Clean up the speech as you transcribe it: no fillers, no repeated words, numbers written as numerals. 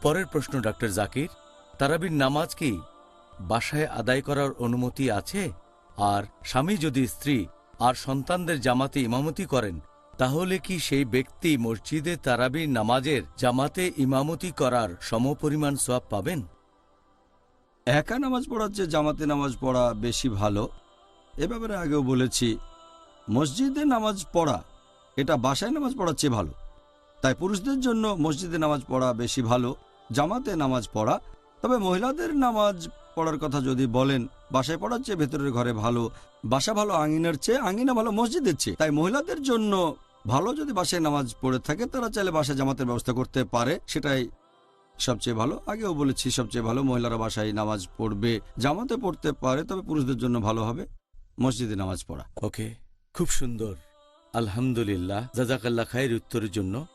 পরের প্রশ্ন ডক্টর জাকির, তারাবির নামাজ কি বাসায় আদায় করার অনুমতি আছে? আর স্বামী যদি স্ত্রী আর সন্তানদের জামাতে ইমামতি করেন, তাহলে কি সেই ব্যক্তি মসজিদে তারাবির নামাজের জামাতে ইমামতি করার সমপরিমাণ সওয়াব পাবেন? একা নামাজ পড়ার চেয়ে জামাতে নামাজ পড়া বেশি ভালো। এ ব্যাপারে আগেও বলেছি, মসজিদে নামাজ পড়া এটা বাসায় নামাজ পড়ার চেয়ে ভালো। তাই পুরুষদের জন্য মসজিদে নামাজ পড়া বেশি ভালো, জামাতে নামাজ পড়া। তবে মহিলাদের নামাজ পড়ার কথা যদি বলেন, বাসায় পড়ার চেয়ে ভেতরের ঘরে ভালো। বাসা ভালো আঙিনার চেয়ে, আঙিনা ভালো মসজিদের চেয়ে। তাই মহিলাদের জন্য ভালো যদি বাসায় নামাজ পড়ে থাকে, তারা চাইলে বাসায় জামাতের ব্যবস্থা করতে পারে, সেটাই সবচেয়ে ভালো। আগেও বলেছি সবচেয়ে ভালো মহিলারা বাসায় নামাজ পড়বে, জামাতে পড়তে পারে, তবে পুরুষদের জন্য ভালো হবে মসজিদে নামাজ পড়া। ওকে, খুব সুন্দর। আলহামদুলিল্লাহ, জাযাকাল্লাহ খায়ের উত্তরের জন্য।